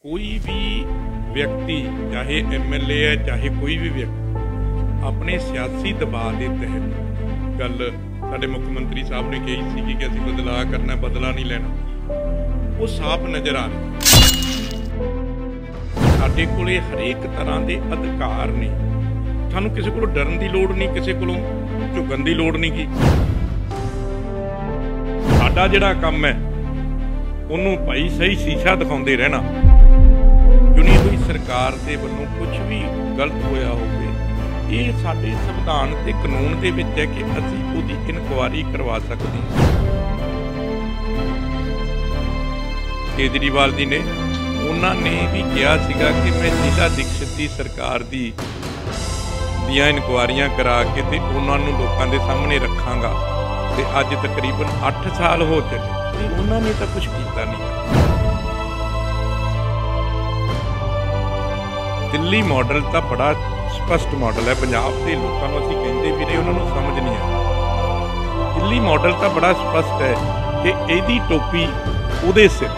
कोई भी व्यक्ति चाहे MLA है चाहे कोई भी व्यक्ति अपने सियासी दबाव के तहत गल साडे मुख मंत्री साहब ने कही सी कि असीं बदलाव करना, बदला नहीं लेना, वो साफ नज़र आ रही। साडे कोले हरेक तरह के अधिकार ने, सानूं किसी कोलों डरन की लोड़ नहीं, किसी कोलों झुकन की लोड़ नहीं की। साडा जिहड़ा काम है उन्होंने भाई सही शीशा दिखाते रहना। चुनी हुई सरकार के वालों कुछ भी गलत होया होवे, ये साडे संविधान ते कानून दे विच है कि असीं उहदी इनकुआरी करवा सकते हैं। केजरीवाल जी ने उन्होंने भी कहा सीगा कि मैं शीला दीक्षित की सरकार दी दियां इनकुआरियां करा के ते उन्हां नूं लोकां दे सामने रखांगा। ते अज तकरीबन 8 साल हो चले, उन्होंने तो कुछ किया नहीं। दिल्ली मॉडल तो बड़ा स्पष्ट मॉडल है, पंजाब के लोगों को असीं कहते भी रहे, उन्होंने समझ नहीं आया। दिल्ली मॉडल तो बड़ा स्पष्ट है कि यदी टोपी उहदे सिर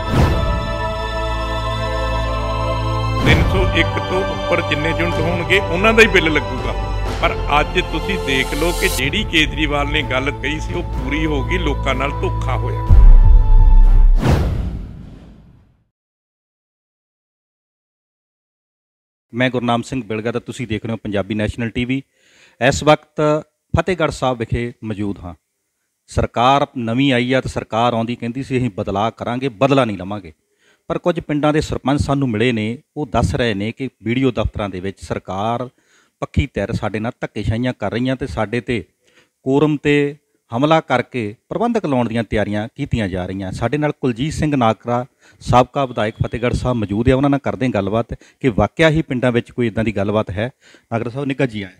301 तो उपर जिन्ने यूनिट होणगे उन्हां दा ही बिल लगूगा। पर अज तुसीं देख लो कि जिहड़ी केजरीवाल ने गल कही सी वो पूरी हो गई, लोकां नाल धोखा होया। मैं गुरनाम सिंह बिलगा तो तुसीं देख रहे हो पंजाबी नैशनल TV। इस वक्त फतेहगढ़ साहब विखे मौजूद हाँ। सरकार नवीं आई आ तो सरकार आउंदी कहंदी सी असीं बदलाव करांगे, बदला नहीं लवांगे। पर कुछ पिंडां दे सरपंच सानूं मिले ने, वो दस रहे ने कि वीडियो दफ्तरां दे विच सरकार पक्की तैर साडे नाल धक्केशाहियां कर रही ते साडे ते कोरम ते हमला करके प्रबंधक लाउण दीयां तैयारियां कीतियां जा रही। साडे नाल कुलजीत सिंह नागरा साबका विधायक फतेहगढ़ साहब मौजूद है, उन्हां नाल करदे हां गलबात कि वाਕਿया ही पिंडां विच कोई इदां दी गलबात है। नागरा साहब निੱਘਾ जी आए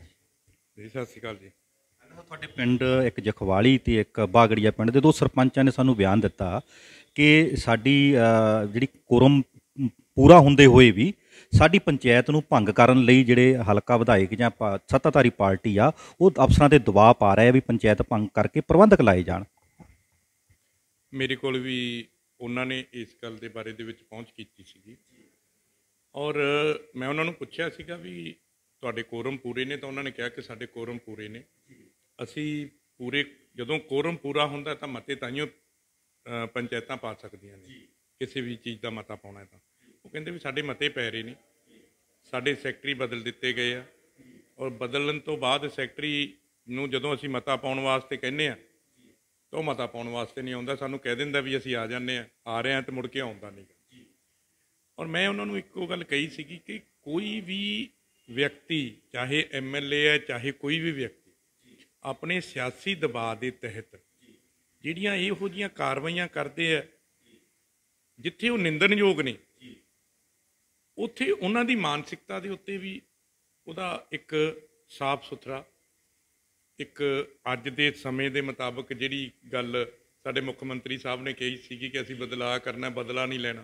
जी, सत श्री अकाल जी। तुहाडे पिंड एक जखवाली ते एक बागड़िया पिंड दे दो सरपंचां ने सानूं बयान दिता कि साडी जिहड़ी कोरम पूरा हुंदे होए भी साडी पंचायत नूं भंग करन लई जिहड़े हलका विधायक जां सत्ताधारी पार्टी आ वो अफसरां ते दबाव पा रहा है भी पंचायत भंग करके प्रबंधक लाए जाण। मेरे कोल भी उन्होंने इस गल के बारे दे विच पहुँच की सी और मैं उन्होंने पूछा सीगा भी तुहाडे कोरम पूरे ने, तो उन्होंने कहा कि साडे कोरम पूरे ने। असी पूरे जदों कोरम पूरा हुंदा तां मते ताइयों पंचायतां पा सकदियां ने, किसी भी चीज़ का मता पाउणा तां वो कहंदे भी साडे मते पै रहे ने, साडे सैकटरी बदल दिते गए आ और बदलण तो बाद सैकटरी नूं जदों असीं मता पाउण वास्ते कहने आ तो मता पाउण वास्ते नहीं आउंदा, सानूं कह दिंदा भी असीं आ जाने आ रहे हैं तो मुड़ के आउंदा नहीं। और मैं उन्होंने इक्को गल कही सी कि कोई भी व्यक्ति चाहे MLA है चाहे कोई भी व्यक्ति अपने सियासी दबाव के तहत जिहड़ियां इहो जिहियां कार्रवाइयां करते हैं जिथे वो निंदनयोग ने, उत्थे उन्हां दी मानसिकता दे उत्ते भी उहदा एक साफ सुथरा एक अज दे समय के मुताबक जिहड़ी गल साडे मुख मंत्री साहब ने कही सी कि असीं बदलाव करना, बदला नहीं लेना,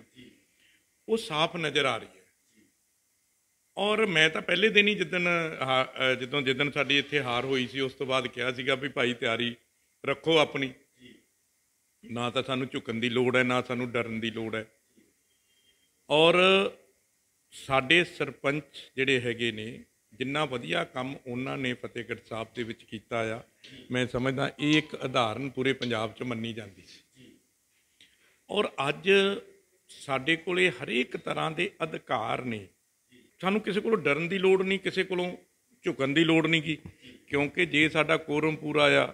वो साफ नज़र आ रही है। और मैं तो पहले दिन ही जिदन साडी इत्थे हार हुई सी उस तो बाद कहा सीगा भी भाई तैयारी रखो अपनी, ना तो सानूं झुकन की लोड़ है ना सानूं डरन की लोड़ है। और साडे सरपंच जिहड़े हैगे ने जिन्ना वधिया काम उन्होंने फतेहगढ़ साहब दे विच कीता आ, मैं समझदा ये एक उदाहरण पूरे पंजाब च मन्नी जाती सी। और अज साडे कोले हरेक तरह के अधिकार ने, सानूं किसी कोलों डरन की लोड़ नहीं, किसी कोलों झुकन की लोड़ नहीं की, क्योंकि जे साडा कोरम पूरा आ,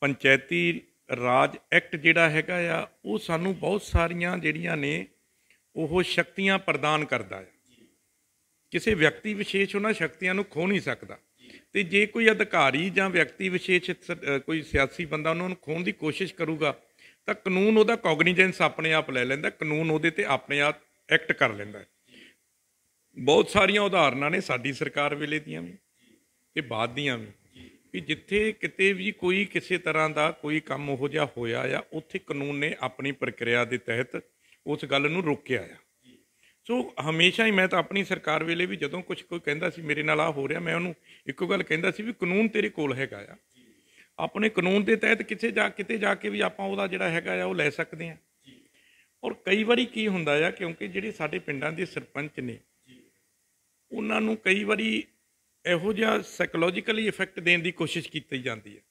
पंचायती राज एक्ट जिहड़ा हैगा आ वो सानूं बहुत सारियां जिहड़ियां ने वो शक्तियां प्रदान करदा है। किसी व्यक्ति विशेष उन्हां शक्तियां नूं खो नहीं सकता। तो जे कोई अधिकारी जां व्यक्ति विशेष कोई सियासी बंदा उन्होंने खोण की कोशिश करूगा तो कानून उहदा कॉगनीजेंस अपने आप लै लैंदा, कानून उहदे ते अपने आप एक्ट कर लैंदा। बहुत सारिया उदाहरणां ने साडी सरकार वेले दियां भी ते बाद दियां भी जिथे किते भी कोई किसी तरह का कोई काम उहो जिहा होया आ उत्थे कानून ने अपनी प्रक्रिया के तहत उस गल नूं रोकिया आ। सो हमेशा ही मैं तो अपनी सरकार वेले भी जदों कुछ कोई कहंदा सी मेरे नाल आ हो रहा, मैं उन्होंने इक्को गल कहंदा सी भी कानून तेरे कोल हैगा आ, अपने कानून के तहत किते जाके भी आपां उहदा जिहड़ा हैगा आ वो लै सकदे हां। ਔਰ ਕਈ ਵਾਰੀ ਕੀ ਹੁੰਦਾ ਆ, ਕਿਉਂਕਿ ਜਿਹੜੇ ਸਾਡੇ ਪਿੰਡਾਂ ਦੇ ਸਰਪੰਚ ਨੇ ਉਹਨਾਂ ਨੂੰ ਕਈ ਵਾਰੀ ਇਹੋ ਜਿਹਾ ਸਾਈਕੋਲੋਜੀਕਲੀ ਇਫੈਕਟ ਦੇਣ ਦੀ ਕੋਸ਼ਿਸ਼ ਕੀਤੀ ਜਾਂਦੀ ਹੈ,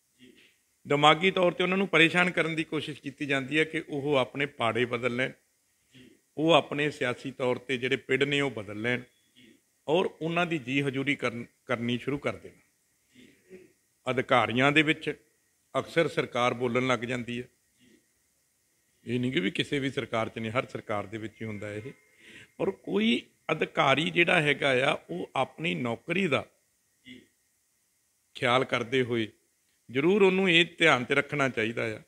ਦਿਮਾਗੀ ਤੌਰ 'ਤੇ ਉਹਨਾਂ ਨੂੰ ਪਰੇਸ਼ਾਨ ਕਰਨ ਦੀ ਕੋਸ਼ਿਸ਼ ਕੀਤੀ ਜਾਂਦੀ ਹੈ ਕਿ ਉਹ ਆਪਣੇ ਪਾੜੇ ਬਦਲ ਲੈਣ, ਉਹ ਆਪਣੇ ਸਿਆਸੀ ਤੌਰ 'ਤੇ ਜਿਹੜੇ ਪਿੰਡ ਨੇ ਉਹ ਬਦਲ ਲੈਣ ਔਰ ਉਹਨਾਂ ਦੀ ਜੀ ਹਜ਼ੂਰੀ ਕਰਨੀ ਸ਼ੁਰੂ ਕਰ ਦੇਣ। ਅਧਿਕਾਰੀਆਂ ਦੇ ਵਿੱਚ ਅਕਸਰ ਸਰਕਾਰ ਬੋਲਣ ਲੱਗ ਜਾਂਦੀ ਹੈ। ਇਹ ਨਹੀਂ ਕਿ ਵੀ ਕਿਸੇ ਵੀ ਸਰਕਾਰ 'ਚ ਨਹੀਂ, ਹਰ ਸਰਕਾਰ ਦੇ ਵਿੱਚ ਹੀ ਹੁੰਦਾ ਇਹ। ਔਰ ਕੋਈ ਅਧਿਕਾਰੀ ਜਿਹੜਾ ਹੈਗਾ ਆ ਉਹ ਆਪਣੀ ਨੌਕਰੀ ਦਾ ਖਿਆਲ ਕਰਦੇ ਹੋਏ ਜ਼ਰੂਰ ਉਹਨੂੰ ਇਹ ਧਿਆਨ 'ਚ ਰੱਖਣਾ ਚਾਹੀਦਾ ਆ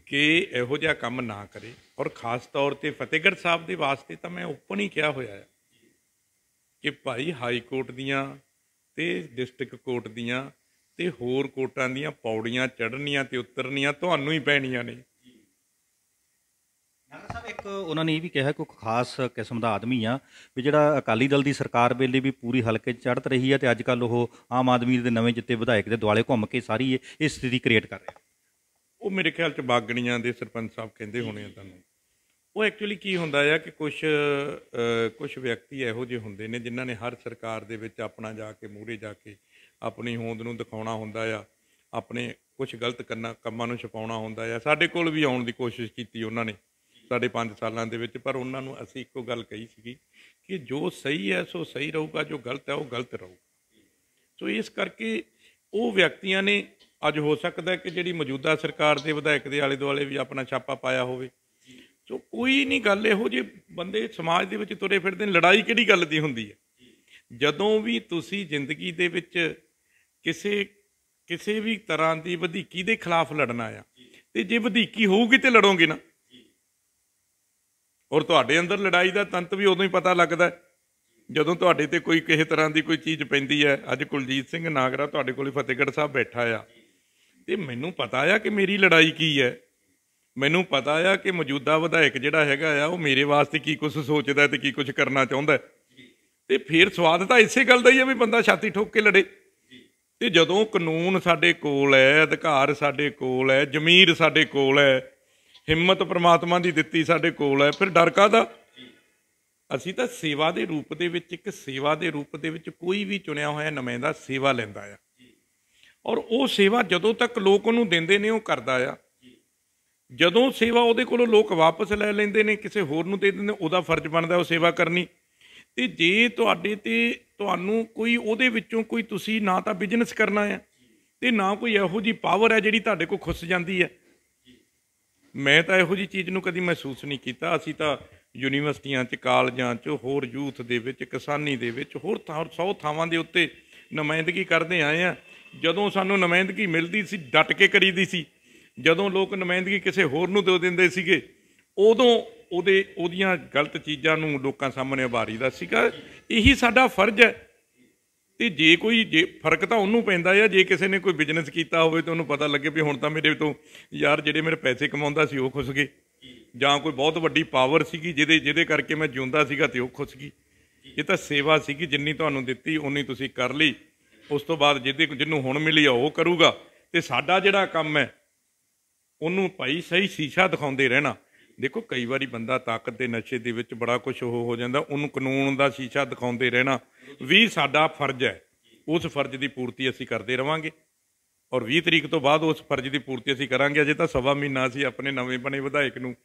ਕਿ ਇਹੋ ਜਿਹਾ ਕੰਮ ਨਾ ਕਰੇ। ਔਰ ਖ਼ਾਸ ਤੌਰ 'ਤੇ ਫਤਿਹਗੜ੍ਹ ਸਾਹਿਬ ਦੇ ਵਾਸਤੇ ਤਾਂ ਮੈਂ ਓਪਨ ਹੀ ਕਿਹਾ ਹੋਇਆ ਹੈ ਕਿ ਭਾਈ ਹਾਈ ਕੋਰਟ ਦੀਆਂ ਅਤੇ ਡਿਸਟ੍ਰਿਕਟ ਕੋਰਟ ਦੀਆਂ ਅਤੇ ਹੋਰ ਕੋਰਟਾਂ ਦੀਆਂ ਪੌੜੀਆਂ ਚੜ੍ਹਨੀਆਂ ਅਤੇ ਉਤਰਨੀਆਂ ਤੁਹਾਨੂੰ ਹੀ ਪੈਣੀਆਂ ਨੇ। ਨਾਗਰਾ ਸਾਹਿਬ, ਇੱਕ ਉਹਨਾਂ ਨੇ ਇਹ ਵੀ ਕਿਹਾ ਕਿ ਖਾਸ ਕਿਸਮ ਦਾ ਆਦਮੀ ਆ ਵੀ ਜਿਹੜਾ ਅਕਾਲੀ ਦਲ ਦੀ ਸਰਕਾਰ ਵੇਲੇ ਵੀ ਪੂਰੀ ਹਲਕੇ 'ਚ ਚੜ੍ਹਤ ਰਹੀ ਹੈ ਅਤੇ ਅੱਜ ਕੱਲ੍ਹ ਉਹ ਆਮ ਆਦਮੀ ਦੇ ਨਵੇਂ ਜਿੱਤੇ ਵਿਧਾਇਕ ਦੇ ਦੁਆਲੇ ਘੁੰਮ ਕੇ ਸਾਰੀ ਇਹ ਸਥਿਤੀ ਕ੍ਰੀਏਟ ਕਰ ਰਿਹਾ। ਉਹ ਮੇਰੇ ਖਿਆਲ 'ਚ ਬਾਗੜੀਆਂ ਦੇ ਸਰਪੰਚ ਸਾਹਿਬ ਕਹਿੰਦੇ ਹੋਣੇ ਆ ਤੁਹਾਨੂੰ। ਉਹ ਐਕਚੁਅਲੀ ਕੀ ਹੁੰਦਾ ਆ ਕਿ ਕੁਛ ਵਿਅਕਤੀ ਇਹੋ ਜਿਹੇ ਹੁੰਦੇ ਨੇ ਜਿਨ੍ਹਾਂ ਨੇ ਹਰ ਸਰਕਾਰ ਦੇ ਵਿੱਚ ਆਪਣਾ ਜਾ ਕੇ ਮੂਹਰੇ ਜਾ ਕੇ ਆਪਣੀ ਹੋਂਦ ਨੂੰ ਦਿਖਾਉਣਾ ਹੁੰਦਾ ਆ, ਆਪਣੇ ਕੁਛ ਗਲਤ ਕੰਮਾਂ ਨੂੰ ਛੁਪਾਉਣਾ ਹੁੰਦਾ ਆ। ਸਾਡੇ ਕੋਲ ਵੀ ਆਉਣ ਦੀ ਕੋਸ਼ਿਸ਼ ਕੀਤੀ ਉਹਨਾਂ ਨੇ ਸਾਡੇ 5 ਸਾਲਾਂ ਦੇ ਵਿੱਚ, ਪਰ ਉਹਨਾਂ ਨੂੰ ਅਸੀਂ ਇੱਕੋ ਗੱਲ ਕਹੀ ਸੀਗੀ ਕਿ ਜੋ ਸਹੀ ਹੈ ਸੋ ਸਹੀ ਰਹੂਗਾ, ਜੋ ਗਲਤ ਹੈ ਉਹ ਗਲਤ ਰਹੂਗਾ। ਸੋ ਇਸ ਕਰਕੇ ਉਹ ਵਿਅਕਤੀਆਂ ਨੇ ਅੱਜ ਹੋ ਸਕਦਾ ਕਿ ਜਿਹੜੀ ਮੌਜੂਦਾ ਸਰਕਾਰ ਦੇ ਵਿਧਾਇਕ ਦੇ ਆਲੇ ਦੁਆਲੇ ਵੀ ਆਪਣਾ ਛਾਪਾ ਪਾਇਆ ਹੋਵੇ। ਸੋ ਕੋਈ ਨਹੀਂ ਗੱਲ, ਇਹੋ ਜਿਹੇ ਬੰਦੇ ਸਮਾਜ ਦੇ ਵਿੱਚ ਤੁਰੇ ਫਿਰਦੇ ਨੇ। ਲੜਾਈ ਕਿਹੜੀ ਗੱਲ ਦੀ ਹੁੰਦੀ ਹੈ? ਜਦੋਂ ਵੀ ਤੁਸੀਂ ਜ਼ਿੰਦਗੀ ਦੇ ਵਿੱਚ ਕਿਸੇ ਵੀ ਤਰ੍ਹਾਂ ਦੀ ਵਧੀਕੀ ਦੇ ਖਿਲਾਫ ਲੜਨਾ ਆ, ਤੇ ਜੇ ਵਧੀਕੀ ਹੋਊਗੀ ਤੇ ਲੜੋਗੇ ਨਾ। ਔਰ ਤੁਹਾਡੇ ਅੰਦਰ ਲੜਾਈ ਦਾ ਤੰਤ ਵੀ ਉਦੋਂ ਹੀ ਪਤਾ ਲੱਗਦਾ ਜਦੋਂ ਤੁਹਾਡੇ ਤੇ ਕੋਈ ਕਿਸੇ ਤਰ੍ਹਾਂ ਦੀ ਕੋਈ ਚੀਜ਼ ਪੈਂਦੀ ਹੈ। ਅੱਜ ਕੁਲਜੀਤ ਸਿੰਘ ਨਾਗਰਾ ਤੁਹਾਡੇ ਕੋਲ ਫਤਿਹਗੜ੍ਹ ਸਾਹਿਬ ਬੈਠਾ ਆ, ਤੇ ਮੈਨੂੰ ਪਤਾ ਆ ਕਿ ਮੇਰੀ ਲੜਾਈ ਕੀ ਹੈ। ਮੈਨੂੰ ਪਤਾ ਆ ਕਿ ਮੌਜੂਦਾ ਵਿਧਾਇਕ ਜਿਹੜਾ ਹੈਗਾ ਆ ਉਹ ਮੇਰੇ ਵਾਸਤੇ ਕੀ ਕੁਛ ਸੋਚਦਾ ਤੇ ਕੀ ਕੁਛ ਕਰਨਾ ਚਾਹੁੰਦਾ। ਤੇ ਫਿਰ ਸਵਾਦ ਤਾਂ ਇਸੇ ਗੱਲ ਦਾ ਹੀ ਆ ਵੀ ਬੰਦਾ ਛਾਤੀ ਠੋਕ ਕੇ ਲੜੇ। ਤੇ ਜਦੋਂ ਕਾਨੂੰਨ ਸਾਡੇ ਕੋਲ ਹੈ, ਅਧਿਕਾਰ ਸਾਡੇ ਕੋਲ ਹੈ, ਜ਼ਮੀਰ ਸਾਡੇ ਕੋਲ ਹੈ, ਹਿੰਮਤ ਪ੍ਰਮਾਤਮਾ ਦੀ ਦਿੱਤੀ ਸਾਡੇ ਕੋਲ ਹੈ, ਫਿਰ ਡਰ ਕਾਹਦਾ? ਅਸੀਂ ਤਾਂ ਸੇਵਾ ਦੇ ਰੂਪ ਦੇ ਵਿੱਚ, ਇੱਕ ਸੇਵਾ ਦੇ ਰੂਪ ਦੇ ਵਿੱਚ ਕੋਈ ਵੀ ਚੁਣਿਆ ਹੋਇਆ ਨੁਮਾਇੰਦਾ ਸੇਵਾ ਲੈਂਦਾ ਆ, ਔਰ ਉਹ ਸੇਵਾ ਜਦੋਂ ਤੱਕ ਲੋਕ ਉਹਨੂੰ ਦਿੰਦੇ ਨੇ ਉਹ ਕਰਦਾ ਆ। ਜਦੋਂ ਸੇਵਾ ਉਹਦੇ ਕੋਲੋਂ ਲੋਕ ਵਾਪਸ ਲੈ ਲੈਂਦੇ ਨੇ, ਕਿਸੇ ਹੋਰ ਨੂੰ ਦੇ ਦਿੰਦੇ, ਉਹਦਾ ਫਰਜ਼ ਬਣਦਾ ਉਹ ਸੇਵਾ ਕਰਨੀ। ਤੇ ਜੇ ਤੁਹਾਨੂੰ ਕੋਈ ਉਹਦੇ ਵਿੱਚੋਂ ਕੋਈ, ਤੁਸੀਂ ਨਾ ਤਾਂ ਬਿਜ਼ਨਸ ਕਰਨਾ ਹੈ ਤੇ ਨਾ ਕੋਈ ਇਹੋ ਜਿਹੀ ਪਾਵਰ ਹੈ ਜਿਹੜੀ ਤੁਹਾਡੇ ਕੋਲ ਖੁੱਸ ਜਾਂਦੀ ਹੈ। ਮੈਂ ਤਾਂ ਇਹੋ ਜਿਹੀ ਚੀਜ਼ ਨੂੰ ਕਦੀ ਮਹਿਸੂਸ ਨਹੀਂ ਕੀਤਾ। ਅਸੀਂ ਤਾਂ ਯੂਨੀਵਰਸਿਟੀਆਂ 'ਚ, ਕਾਲਜਾਂ 'ਚ, ਹੋਰ ਯੂਥ ਦੇ ਵਿੱਚ, ਕਿਸਾਨੀ ਦੇ ਵਿੱਚ, ਹੋਰ 100 ਥਾਵਾਂ ਦੇ ਉੱਤੇ ਨੁਮਾਇੰਦਗੀ ਕਰਦੇ ਆਏ ਹਾਂ। ਜਦੋਂ ਸਾਨੂੰ ਨੁਮਾਇੰਦਗੀ ਮਿਲਦੀ ਸੀ ਡਟ ਕੇ ਕਰੀਦੀ ਸੀ। ਜਦੋਂ ਲੋਕ ਨੁਮਾਇੰਦਗੀ ਕਿਸੇ ਹੋਰ ਨੂੰ ਦੇ ਦਿੰਦੇ ਸੀਗੇ ਉਦੋਂ ਉਹਦੀਆਂ ਗਲਤ ਚੀਜ਼ਾਂ ਨੂੰ ਲੋਕਾਂ ਸਾਹਮਣੇ ਉਭਾਰੀ ਦਾ ਸੀਗਾ। ਇਹੀ ਸਾਡਾ ਫਰਜ਼ ਹੈ। ਤੇ ਜੇ ਫਰਕ ਤਾਂ ਉਹਨੂੰ ਪੈਂਦਾ ਆ ਜੇ ਕਿਸੇ ਨੇ ਕੋਈ ਬਿਜ਼ਨਸ ਕੀਤਾ ਹੋਵੇ ਤਾਂ ਉਹਨੂੰ ਪਤਾ ਲੱਗੇ ਵੀ ਹੁਣ ਤਾਂ ਮੇਰੇ ਤੋਂ ਯਾਰ ਜਿਹੜੇ ਮੇਰੇ ਪੈਸੇ ਕਮਾਉਂਦਾ ਸੀ ਉਹ ਖੁੱਸ ਗਏ, ਜਾਂ ਕੋਈ ਬਹੁਤ ਵੱਡੀ ਪਾਵਰ ਸੀਗੀ ਜਿਹਦੇ ਕਰਕੇ ਮੈਂ ਜਿਉਂਦਾ ਸੀਗਾ ਤੇ ਉਹ ਖੁੱਸ ਗਈ। ਇਹ ਤਾਂ ਸੇਵਾ ਸੀਗੀ, ਜਿੰਨੀ ਤੁਹਾਨੂੰ ਦਿੱਤੀ ਉਨੀ ਤੁਸੀਂ ਕਰ ਲਈ। ਉਸ ਤੋਂ ਬਾਅਦ ਜਿਹਨੂੰ ਹੁਣ ਮਿਲੀ ਆ ਉਹ ਕਰੂਗਾ। ਤੇ ਸਾਡਾ ਜਿਹੜਾ ਕੰਮ ਹੈ ਉਹਨੂੰ ਭਾਈ ਸਹੀ ਸ਼ੀਸ਼ਾ ਦਿਖਾਉਂਦੇ ਰਹਿਣਾ। ਦੇਖੋ ਕਈ ਵਾਰੀ ਬੰਦਾ ਤਾਕਤ ਦੇ ਨਸ਼ੇ ਦੇ ਵਿੱਚ ਬੜਾ ਕੁਛ ਉਹ ਹੋ ਜਾਂਦਾ, ਉਹਨੂੰ ਕਾਨੂੰਨ ਦਾ ਸ਼ੀਸ਼ਾ ਦਿਖਾਉਂਦੇ ਰਹਿਣਾ ਵੀ ਸਾਡਾ ਫਰਜ਼ ਹੈ। ਉਸ ਫਰਜ਼ ਦੀ ਪੂਰਤੀ ਅਸੀਂ ਕਰਦੇ ਰਹਾਂਗੇ ਔਰ 20 ਤਰੀਕ ਤੋਂ ਬਾਅਦ ਉਸ ਫਰਜ਼ ਦੀ ਪੂਰਤੀ ਅਸੀਂ ਕਰਾਂਗੇ। ਅਜੇ ਤਾਂ 1.25 ਮਹੀਨਾ ਅਸੀਂ ਆਪਣੇ ਨਵੇਂ ਬਣੇ ਵਿਧਾਇਕ ਨੂੰ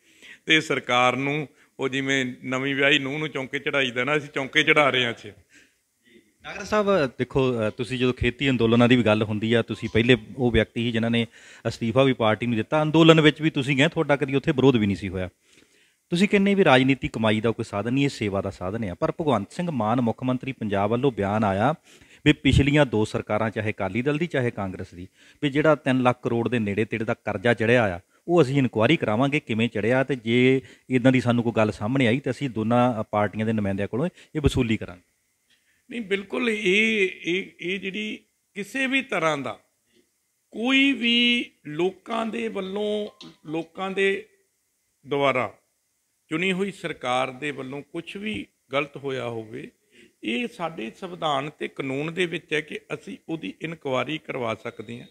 ਤੇ ਸਰਕਾਰ ਨੂੰ, ਉਹ ਜਿਵੇਂ ਨਵੀਂ ਵਿਆਹੀ ਨੂੰਹ ਨੂੰ ਚੌਂਕੇ ਚੜਾਈਦਾ ਨਾ, ਅਸੀਂ ਚੌਂਕੇ ਚੜਾ ਰਹੇ ਹਾਂ। ਅੱਛਾ ਨਾਗਰਾ ਸਾਹਿਬ, ਦੇਖੋ ਤੁਸੀਂ ਜਦੋਂ ਖੇਤੀ ਅੰਦੋਲਨਾਂ ਦੀ ਵੀ ਗੱਲ ਹੁੰਦੀ ਆ, ਤੁਸੀਂ ਪਹਿਲੇ ਉਹ ਵਿਅਕਤੀ ਸੀ ਜਿਨ੍ਹਾਂ ਨੇ ਅਸਤੀਫਾ ਵੀ ਪਾਰਟੀ ਨੂੰ ਦਿੱਤਾ। ਅੰਦੋਲਨ ਵਿੱਚ ਵੀ ਤੁਸੀਂ ਗਏ, ਤੁਹਾਡਾ ਕਦੀ ਉੱਥੇ ਵਿਰੋਧ ਵੀ ਨਹੀਂ ਸੀ ਹੋਇਆ। ਤੁਸੀਂ ਕਹਿੰਦੇ ਵੀ ਰਾਜਨੀਤੀ ਕਮਾਈ ਦਾ ਕੋਈ ਸਾਧਨ ਨਹੀਂ, ਇਹ ਸੇਵਾ ਦਾ ਸਾਧਨ ਆ। ਪਰ ਭਗਵੰਤ ਸਿੰਘ ਮਾਨ ਮੁੱਖ ਮੰਤਰੀ ਪੰਜਾਬ ਵੱਲੋਂ ਬਿਆਨ ਆਇਆ ਵੀ ਪਿਛਲੀਆਂ 2 ਸਰਕਾਰਾਂ, ਚਾਹੇ ਅਕਾਲੀ ਦਲ ਦੀ ਚਾਹੇ ਕਾਂਗਰਸ ਦੀ, ਵੀ ਜਿਹੜਾ 3 ਲੱਖ ਕਰੋੜ ਦੇ ਨੇੜੇ ਤੇੜੇ ਦਾ ਕਰਜ਼ਾ ਚੜ੍ਹਿਆ ਆ ਉਹ ਅਸੀਂ ਇਨਕੁਆਇਰੀ ਕਰਾਵਾਂਗੇ ਕਿਵੇਂ ਚੜ੍ਹਿਆ, ਤੇ ਜੇ ਇੱਦਾਂ ਦੀ ਸਾਨੂੰ ਕੋਈ ਗੱਲ ਸਾਹਮਣੇ ਆਈ ਤਾਂ ਅਸੀਂ ਦੋਨਾਂ ਪਾਰਟੀਆਂ ਦੇ ਨੁਮਾਇੰਦਿਆਂ ਕੋਲੋਂ ਇਹ ਵਸੂਲੀ ਕਰਾਂਗੇ। ਨਹੀਂ, ਬਿਲਕੁਲ ਇਹ ਜਿਹੜੀ ਕਿਸੇ ਵੀ ਤਰ੍ਹਾਂ ਦਾ ਕੋਈ ਵੀ ਲੋਕਾਂ ਦੇ ਵੱਲੋਂ, ਲੋਕਾਂ ਦੇ ਦੁਆਰਾ ਚੁਣੀ ਹੋਈ ਸਰਕਾਰ ਦੇ ਵੱਲੋਂ ਕੁਛ ਵੀ ਗਲਤ ਹੋਇਆ ਹੋਵੇ, ਇਹ ਸਾਡੇ ਸੰਵਿਧਾਨ ਤੇ ਕਾਨੂੰਨ ਦੇ ਵਿੱਚ ਹੈ ਕਿ ਅਸੀਂ ਉਹਦੀ ਇਨਕੁਆਇਰੀ ਕਰਵਾ ਸਕਦੇ ਹਾਂ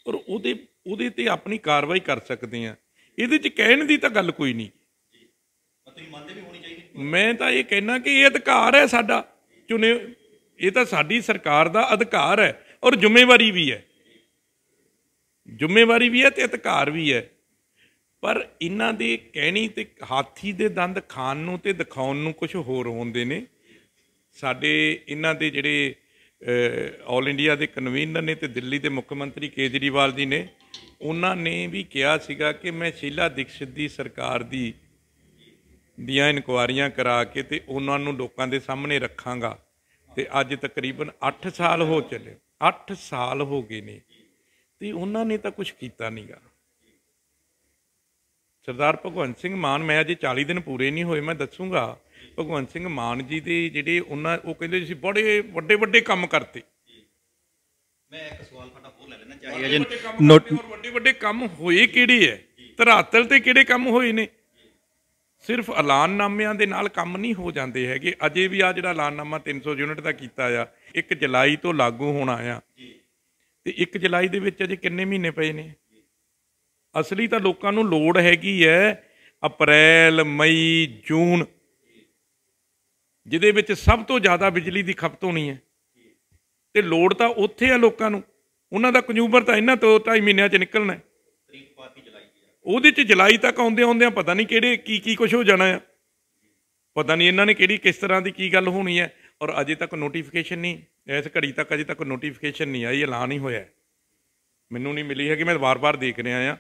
ਔਰ ਉਹਦੇ ਤੇ ਆਪਣੀ ਕਾਰਵਾਈ ਕਰ ਸਕਦੇ ਹਾਂ। ਇਹਦੇ 'ਚ ਕਹਿਣ ਦੀ ਤਾਂ ਗੱਲ ਕੋਈ ਨਹੀਂ। ਮੈਂ ਤਾਂ ਇਹ ਕਹਿਣਾ ਕਿ ਇਹ ਅਧਿਕਾਰ ਹੈ ਸਾਡਾ ਚੁਣੇ, ਇਹ ਤਾਂ ਸਾਡੀ ਸਰਕਾਰ ਦਾ ਅਧਿਕਾਰ ਹੈ ਔਰ ਜ਼ਿੰਮੇਵਾਰੀ ਵੀ ਹੈ, ਜ਼ਿੰਮੇਵਾਰੀ ਵੀ ਹੈ ਤੇ ਅਧਿਕਾਰ ਵੀ ਹੈ। ਪਰ ਇਹਨਾਂ ਦੇ ਕਹਿਣੀ ਤੇ ਹਾਥੀ ਦੇ ਦੰਦ ਖਾਣ ਨੂੰ ਤੇ ਦਿਖਾਉਣ ਨੂੰ ਕੁਝ ਹੋਰ ਹੁੰਦੇ ਨੇ। ਸਾਡੇ ਇਹਨਾਂ ਦੇ ਜਿਹੜੇ ਆਲ ਇੰਡੀਆ ਦੇ ਕਨਵੀਨਰ ਨੇ ਤੇ ਦਿੱਲੀ ਦੇ ਮੁੱਖ ਮੰਤਰੀ ਕੇਜਰੀਵਾਲ ਜੀ ਨੇ, ਉਹਨਾਂ ਨੇ ਵੀ ਕਿਹਾ ਸੀਗਾ ਕਿ ਮੈਂ ਸ਼ੀਲਾ ਦੀਕਸ਼ਿਤ ਦੀ ਸਰਕਾਰ ਦੀਆਂ ਇਨਕੁਆਇਰੀਆਂ ਕਰਾ ਕੇ ਤੇ ਉਹਨਾਂ ਨੂੰ ਲੋਕਾਂ ਦੇ ਸਾਹਮਣੇ ਰੱਖਾਂਗਾ। ਤੇ ਅੱਜ ਤਕਰੀਬਨ 8 ਸਾਲ ਹੋ ਚੱਲੇ, 8 ਸਾਲ ਹੋ ਗਏ ਨੇ ਤੇ ਉਹਨਾਂ ਨੇ ਤਾਂ ਕੁਝ ਕੀਤਾ ਨਹੀਂ ਗਾ। ਸਰਦਾਰ ਭਗਵੰਤ ਸਿੰਘ ਮਾਨ, ਮੈਂ ਅਜੇ 40 ਦਿਨ ਪੂਰੇ ਨਹੀਂ ਹੋਏ, ਮੈਂ ਦੱਸੂਗਾ ਭਗਵੰਤ ਸਿੰਘ ਮਾਨ ਜੀ ਦੇ ਜਿਹੜੇ ਉਹ ਕਹਿੰਦੇ ਸੀ ਬੜੇ ਵੱਡੇ ਵੱਡੇ ਕੰਮ ਕਰਤੇ। ਮੈਂ ਇੱਕ ਸਵਾਲ ਤੁਹਾਡਾ ਹੋਰ ਲੈ ਲੈਣਾ ਚਾਹੀਦਾ, ਵੱਡੇ ਵੱਡੇ ਕੰਮ ਹੋਏ ਕਿਹੜੇ ਹੈ, ਧਰਾਤਲ ਤੇ ਕਿਹੜੇ ਕੰਮ ਹੋਏ ਨੇ? ਸਿਰਫ ਐਲਾਨਨਾਮਿਆਂ ਦੇ ਨਾਲ ਕੰਮ ਨਹੀਂ ਹੋ ਜਾਂਦੇ ਹੈਗੇ। ਅਜੇ ਵੀ ਆ ਜਿਹੜਾ ਐਲਾਨਨਾਮਾ 300 ਯੂਨਿਟ ਦਾ ਕੀਤਾ ਆ, 1 ਜੁਲਾਈ ਤੋਂ ਲਾਗੂ ਹੋਣਾ ਆ ਤੇ 1 ਜੁਲਾਈ ਦੇ ਵਿੱਚ ਅਜੇ ਕਿੰਨੇ ਮਹੀਨੇ ਪਏ ਨੇ? ਅਸਲੀ ਤਾਂ ਲੋਕਾਂ ਨੂੰ ਲੋੜ ਹੈਗੀ ਹੈ ਅਪ੍ਰੈਲ, ਮਈ, ਜੂਨ, ਜਿਹਦੇ ਵਿੱਚ ਸਭ ਤੋਂ ਜ਼ਿਆਦਾ ਬਿਜਲੀ ਦੀ ਖਪਤ ਹੋਣੀ ਹੈ ਤੇ ਲੋੜ ਤਾਂ ਉੱਥੇ ਆ ਲੋਕਾਂ ਨੂੰ। ਉਹਨਾਂ ਦਾ ਕੰਜ਼ਿਊਮਰ ਤਾਂ ਇਹਨਾਂ ਤੋਂ 2.5 ਮਹੀਨਿਆਂ 'ਚ ਨਿਕਲਣਾ, ਉਹਦੇ 'ਚ ਜੁਲਾਈ ਤੱਕ ਆਉਂਦਿਆਂ ਪਤਾ ਨਹੀਂ ਕਿਹੜੇ ਕੀ ਕੁਛ ਹੋ ਜਾਣਾ ਆ, ਪਤਾ ਨਹੀਂ ਇਹਨਾਂ ਨੇ ਕਿਸ ਤਰ੍ਹਾਂ ਦੀ ਕੀ ਗੱਲ ਹੋਣੀ ਹੈ। ਔਰ ਅਜੇ ਤੱਕ ਨੋਟੀਫਿਕੇਸ਼ਨ ਨਹੀਂ, ਇਸ ਘੜੀ ਤੱਕ ਅਜੇ ਤੱਕ ਨੋਟੀਫਿਕੇਸ਼ਨ ਨਹੀਂ ਆਈ, ਐਲਾਨ ਹੀ ਹੋਇਆ, ਮੈਨੂੰ ਨਹੀਂ ਮਿਲੀ ਹੈਗੀ। ਮੈਂ ਵਾਰ-ਵਾਰ ਦੇਖ ਰਿਹਾ ਆ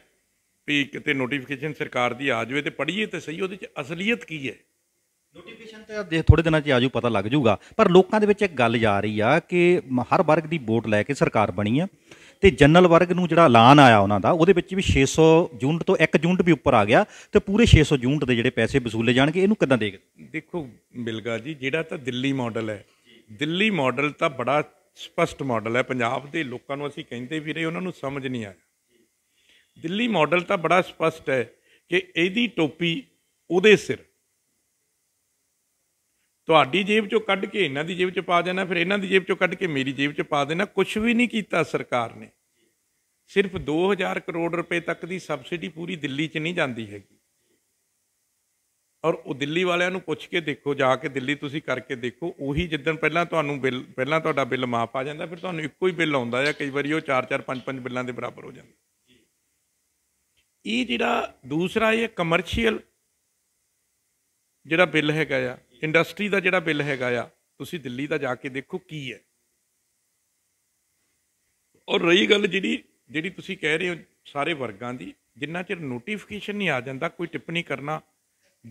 ਵੀ ਕਿਤੇ ਨੋਟੀਫਿਕੇਸ਼ਨ ਸਰਕਾਰ ਦੀ ਆ ਜਾਵੇ ਤੇ ਪੜ੍ਹੀਏ ਤਾਂ ਸਹੀ ਉਹਦੇ 'ਚ ਅਸਲੀਅਤ ਕੀ ਹੈ। ਨੋਟੀਫਿਕੇਸ਼ਨ ਤਾਂ ਥੋੜ੍ਹੇ ਦਿਨਾਂ 'ਚ ਆਜੂ, ਪਤਾ ਲੱਗ ਜਾਊਗਾ। ਪਰ ਲੋਕਾਂ ਦੇ ਵਿੱਚ ਇੱਕ ਗੱਲ ਜਾ ਰਹੀ ਆ ਕਿ ਹਰ ਵਰਗ ਦੀ ਵੋਟ ਲੈ ਕੇ ਸਰਕਾਰ ਬਣੀ ਆ ਤੇ ਜਨਰਲ ਵਰਗ ਨੂੰ ਜਿਹੜਾ ਐਲਾਨ ਆਇਆ ਉਹਨਾਂ ਦਾ, ਉਹਦੇ ਵਿੱਚ ਵੀ 600 ਯੂਨਿਟ ਤੋਂ 1 ਯੂਨਿਟ ਵੀ ਉੱਪਰ ਆ ਗਿਆ ਤੇ ਪੂਰੇ 600 ਯੂਨਿਟ ਦੇ ਜਿਹੜੇ ਪੈਸੇ ਵਸੂਲੇ ਜਾਣਗੇ। ਇਹਨੂੰ ਕਿੱਦਾਂ ਦੇਖਦੇ? ਦੇਖੋ ਬਿਲਗਾ ਜੀ, ਜਿਹੜਾ ਤਾਂ ਦਿੱਲੀ ਮਾਡਲ ਹੈ, ਦਿੱਲੀ ਮਾਡਲ ਤਾਂ ਬੜਾ ਸਪਸ਼ਟ ਮਾਡਲ ਹੈ। ਪੰਜਾਬ ਦੇ ਲੋਕਾਂ ਨੂੰ ਅਸੀਂ ਕਹਿੰਦੇ ਵੀ ਰਹੇ, ਉਹਨਾਂ ਨੂੰ ਸਮਝ ਨਹੀਂ ਆਇਆ। ਦਿੱਲੀ ਮਾਡਲ ਤਾਂ ਬੜਾ ਸਪਸ਼ਟ ਹੈ ਕਿ ਇਹਦੀ ਟੋਪੀ ਉਹਦੇ ਸਿਰ, ਤੁਹਾਡੀ ਜੇਬ 'ਚੋਂ ਕੱਢ ਕੇ ਇਹਨਾਂ ਦੀ ਜੇਬ 'ਚ ਪਾ ਦੇਣਾ, ਫਿਰ ਇਹਨਾਂ ਦੀ ਜੇਬ 'ਚੋਂ ਕੱਢ ਕੇ ਮੇਰੀ ਜੇਬ 'ਚ ਪਾ ਦੇਣਾ। ਕੁਛ ਵੀ ਨਹੀਂ ਕੀਤਾ ਸਰਕਾਰ ਨੇ। ਸਿਰਫ 2000 ਕਰੋੜ ਰੁਪਏ ਤੱਕ ਦੀ ਸਬਸਿਡੀ ਪੂਰੀ ਦਿੱਲੀ 'ਚ ਨਹੀਂ ਜਾਂਦੀ ਹੈਗੀ। ਔਰ ਉਹ ਦਿੱਲੀ ਵਾਲਿਆਂ ਨੂੰ ਪੁੱਛ ਕੇ ਦੇਖੋ, ਜਾ ਕੇ ਦਿੱਲੀ ਤੁਸੀਂ ਕਰਕੇ ਦੇਖੋ, ਉਹੀ ਜਿੱਦਣ ਪਹਿਲਾਂ ਤੁਹਾਡਾ ਬਿੱਲ ਮਾਫ ਆ ਜਾਂਦਾ, ਫਿਰ ਤੁਹਾਨੂੰ ਇੱਕੋ ਹੀ ਬਿੱਲ ਆਉਂਦਾ ਆ, ਕਈ ਵਾਰੀ ਉਹ 4-4 5-5 ਬਿੱਲਾਂ ਦੇ ਬਰਾਬਰ ਹੋ ਜਾਂਦਾ। ਇਹ ਜਿਹੜਾ ਦੂਸਰਾ ਇਹ ਕਮਰਸ਼ੀਅਲ ਜਿਹੜਾ ਬਿੱਲ ਹੈਗਾ ਆ, ਇੰਡਸਟਰੀ ਦਾ ਜਿਹੜਾ ਬਿੱਲ ਹੈਗਾ ਆ, ਤੁਸੀਂ ਦਿੱਲੀ ਦਾ ਜਾ ਕੇ ਦੇਖੋ ਕੀ ਹੈ। ਔਰ ਰਹੀ ਗੱਲ ਜਿਹੜੀ ਤੁਸੀਂ ਕਹਿ ਰਹੇ ਹੋ ਸਾਰੇ ਵਰਗਾਂ ਦੀ, ਜਿੰਨਾ ਚਿਰ ਨੋਟੀਫਿਕੇਸ਼ਨ ਨਹੀਂ ਆ ਜਾਂਦਾ ਕੋਈ ਟਿੱਪਣੀ ਕਰਨਾ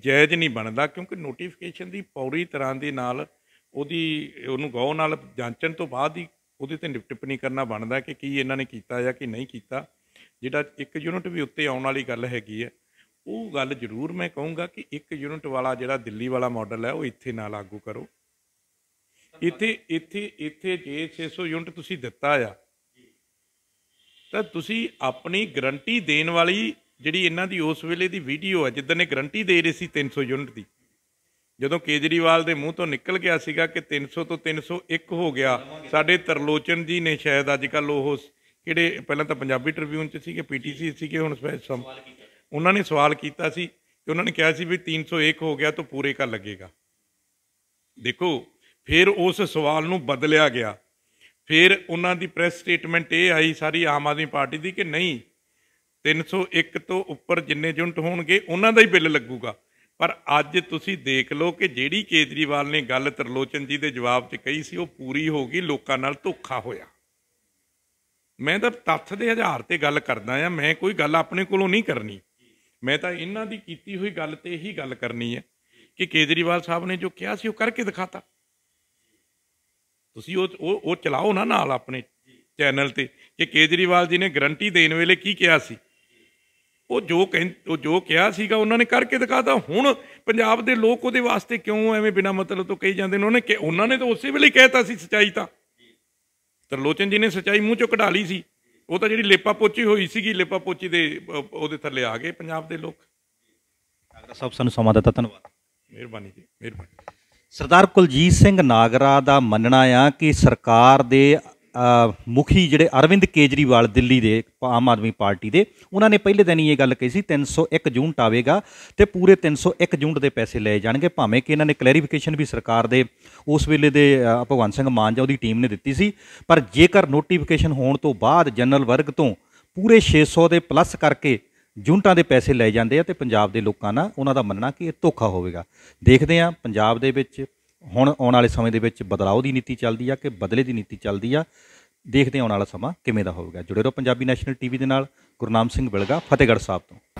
ਜਾਇਜ਼ ਨਹੀਂ ਬਣਦਾ, ਕਿਉਂਕਿ ਨੋਟੀਫਿਕੇਸ਼ਨ ਦੀ ਪੂਰੀ ਤਰ੍ਹਾਂ ਦੇ ਨਾਲ ਉਹਨੂੰ ਗੌਰ ਨਾਲ ਜਾਂਚਣ ਤੋਂ ਬਾਅਦ ਹੀ ਉਹਦੇ 'ਤੇ ਟਿੱਪਣੀ ਕਰਨਾ ਬਣਦਾ ਕਿ ਕੀ ਇਹਨਾਂ ਨੇ ਕੀਤਾ ਜਾਂ ਕਿ ਨਹੀਂ ਕੀਤਾ। ਜਿਹੜਾ 1 ਯੂਨਿਟ ਵੀ ਉੱਤੇ ਆਉਣ ਵਾਲੀ ਗੱਲ ਹੈਗੀ ਹੈ, ਉਹ ਗੱਲ ਜ਼ਰੂਰ ਮੈਂ ਕਹੂੰਗਾ ਕਿ 1 ਯੂਨਿਟ ਵਾਲਾ ਜਿਹੜਾ ਦਿੱਲੀ ਵਾਲਾ ਮਾਡਲ ਹੈ ਉਹ ਇੱਥੇ ਨਾ ਲਾਗੂ ਕਰੋ। ਇੱਥੇ ਜੇ 600 ਯੂਨਿਟ ਤੁਸੀਂ ਦਿੱਤਾ ਆ ਤਾਂ ਤੁਸੀਂ ਆਪਣੀ ਗਰੰਟੀ ਦੇਣ ਵਾਲੀ ਜਿਹੜੀ ਇਹਨਾਂ ਦੀ ਉਸ ਵੇਲੇ ਦੀ ਵੀਡੀਓ ਹੈ, ਜਿੱਦਾਂ ਇਹ ਗਰੰਟੀ ਦੇ ਰਹੇ ਸੀ 300 ਯੂਨਿਟ ਦੀ, ਜਦੋਂ ਕੇਜਰੀਵਾਲ ਦੇ ਮੂੰਹ ਤੋਂ ਨਿਕਲ ਗਿਆ ਸੀਗਾ ਕਿ 300 ਤੋਂ 301 ਹੋ ਗਿਆ। ਸਾਡੇ ਤਰਲੋਚਨ ਜੀ ਨੇ ਸ਼ਾਇਦ ਅੱਜ ਕੱਲ੍ਹ ਉਹ ਕਿਹੜੇ ਪਹਿਲਾਂ ਤਾਂ ਪੰਜਾਬੀ ਟ੍ਰਿਬਿਊਨ 'ਚ ਸੀਗੇ, PTC ਸੀਗੇ, ਹੁਣ ਉਹਨਾਂ ਨੇ ਸਵਾਲ ਕੀਤਾ ਸੀ ਕਿ ਉਹਨਾਂ ਨੇ ਕਿਹਾ ਸੀ ਵੀ 301 ਹੋ ਗਿਆ ਤਾਂ ਪੂਰੇ ਕਾ ਲੱਗੇਗਾ। ਦੇਖੋ ਫਿਰ ਉਸ ਸਵਾਲ ਨੂੰ ਬਦਲਿਆ ਗਿਆ, ਫਿਰ ਉਹਨਾਂ ਦੀ ਪ੍ਰੈਸ ਸਟੇਟਮੈਂਟ ਇਹ ਆਈ ਸਾਰੀ ਆਮ ਆਦਮੀ ਪਾਰਟੀ ਦੀ ਕਿ ਨਹੀਂ 301 ਤੋਂ ਉੱਪਰ ਜਿੰਨੇ ਯੂਨਿਟ ਹੋਣਗੇ ਉਹਨਾਂ ਦਾ ਹੀ ਬਿੱਲ ਲੱਗੂਗਾ। ਪਰ ਅੱਜ ਤੁਸੀਂ ਦੇਖ ਲਓ ਕਿ ਜਿਹੜੀ ਕੇਜਰੀਵਾਲ ਨੇ ਗੱਲ ਤਰਲੋਚਨ ਜੀ ਦੇ ਜਵਾਬ 'ਚ ਕਹੀ ਸੀ ਉਹ ਪੂਰੀ ਹੋ ਗਈ, ਲੋਕਾਂ ਨਾਲ ਧੋਖਾ ਹੋਇਆ। ਮੈਂ ਤਾਂ ਤੱਥ ਦੇ ਆਧਾਰ 'ਤੇ ਗੱਲ ਕਰਦਾ ਹਾਂ, ਮੈਂ ਕੋਈ ਗੱਲ ਆਪਣੇ ਕੋਲੋਂ ਨਹੀਂ ਕਰਨੀ। ਮੈਂ ਤਾਂ ਇਹਨਾਂ ਦੀ ਕੀਤੀ ਹੋਈ ਗੱਲ 'ਤੇ ਹੀ ਗੱਲ ਕਰਨੀ ਹੈ ਕਿ ਕੇਜਰੀਵਾਲ ਸਾਹਿਬ ਨੇ ਜੋ ਕਿਹਾ ਸੀ ਉਹ ਕਰਕੇ ਦਿਖਾਤਾ। ਤੁਸੀਂ ਉਹ ਚਲਾਓ ਨਾ ਨਾਲ ਆਪਣੇ ਚੈਨਲ 'ਤੇ ਕਿ ਕੇਜਰੀਵਾਲ ਜੀ ਨੇ ਗਰੰਟੀ ਦੇਣ ਵੇਲੇ ਕੀ ਕਿਹਾ ਸੀ। ਉਹ ਜੋ ਕਿਹਾ ਸੀਗਾ ਉਹਨਾਂ ਨੇ ਕਰਕੇ ਦਿਖਾਤਾ। ਹੁਣ ਪੰਜਾਬ ਦੇ ਲੋਕ ਉਹਦੇ ਵਾਸਤੇ ਕਿਉਂ ਐਵੇਂ ਬਿਨਾਂ ਮਤਲਬ ਤੋਂ ਕਹੀ ਜਾਂਦੇ ਨੇ? ਉਹਨਾਂ ਨੇ ਤਾਂ ਉਸੇ ਵੇਲੇ ਹੀ ਕਹਿਤਾ ਸੀ ਸੱਚਾਈ। ਤਾਂ ਤਰਲੋਚਨ ਜੀ ਨੇ ਸੱਚਾਈ ਮੂੰਹ 'ਚੋਂ ਕਢਾ ਲਈ ਸੀ। ਉਹ ਤਾਂ ਜਿਹੜੀ ਲੇਪਾ ਪੋਚੀ ਹੋਈ ਸੀਗੀ, ਲੇਪਾ ਪੋਚੀ ਦੇ ਉਹਦੇ ਥੱਲੇ ਆ ਗਏ ਪੰਜਾਬ ਦੇ ਲੋਕ। ਨਾਗਰਾ ਸਾਹਿਬ ਸਾਨੂੰ ਸਮਾਂ ਦਿੱਤਾ, ਧੰਨਵਾਦ। ਮਿਹਰਬਾਨੀ ਜੀ, ਮਿਹਰਬਾਨੀ। ਸਰਦਾਰ ਕੁਲਜੀਤ ਸਿੰਘ ਨਾਗਰਾ ਦਾ ਮੰਨਣਾ ਆ ਕਿ ਸਰਕਾਰ ਦੇ ਮੁਖੀ ਜਿਹੜੇ ਅਰਵਿੰਦ ਕੇਜਰੀਵਾਲ ਦਿੱਲੀ ਦੇ ਆਮ ਆਦਮੀ ਪਾਰਟੀ ਦੇ, ਉਹਨਾਂ ਨੇ ਪਹਿਲੇ ਦਿਨ ਹੀ ਇਹ ਗੱਲ ਕਹੀ ਸੀ 301 ਯੂਨਿਟ ਆਵੇਗਾ ਤੇ ਪੂਰੇ 301 ਯੂਨਿਟ ਦੇ ਪੈਸੇ ਲਏ ਜਾਣਗੇ, ਭਾਵੇਂ ਕਿ ਇਹਨਾਂ ਨੇ ਕਲੈਰੀਫਿਕੇਸ਼ਨ ਵੀ ਸਰਕਾਰ ਦੇ ਉਸ ਵੇਲੇ ਦੇ ਭਗਵੰਤ ਸਿੰਘ ਮਾਨ ਜਾਂ ਉਹਦੀ ਟੀਮ ਨੇ ਦਿੱਤੀ ਸੀ। ਪਰ ਜੇਕਰ ਨੋਟੀਫਿਕੇਸ਼ਨ ਹੋਣ ਤੋਂ ਬਾਅਦ ਜਨਰਲ ਵਰਗ ਤੋਂ ਪੂਰੇ 600 ਦੇ ਪਲੱਸ ਕਰਕੇ ਯੂਨਿਟਾਂ ਦੇ ਪੈਸੇ ਲਏ ਜਾਂਦੇ ਆ ਤੇ ਪੰਜਾਬ ਦੇ ਲੋਕਾਂ ਨਾਲ ਉਹਨਾਂ ਦਾ ਮੰਨਣਾ ਕਿ ਇਹ ਧੋਖਾ ਹੋਵੇਗਾ। ਦੇਖਦੇ ਹਾਂ ਪੰਜਾਬ ਦੇ ਵਿੱਚ ਹੁਣ ਆਉਣ ਵਾਲੇ ਸਮੇਂ ਦੇ ਵਿੱਚ ਬਦਲਾਓ ਦੀ ਨੀਤੀ ਚੱਲਦੀ ਆ ਕਿ ਬਦਲੇ ਦੀ ਨੀਤੀ ਚੱਲਦੀ ਆ। ਦੇਖਦੇ ਆਉਣ ਵਾਲਾ ਸਮਾਂ ਕਿਵੇਂ ਦਾ ਹੋਵੇਗਾ। ਜੁੜੇ ਰਹੋ ਪੰਜਾਬੀ ਨੈਸ਼ਨਲ ਟੀਵੀ ਦੇ ਨਾਲ। ਗੁਰਨਾਮ ਸਿੰਘ ਬਿਲਗਾ, ਫਤਿਹਗੜ੍ਹ ਸਾਹਿਬ ਤੋਂ।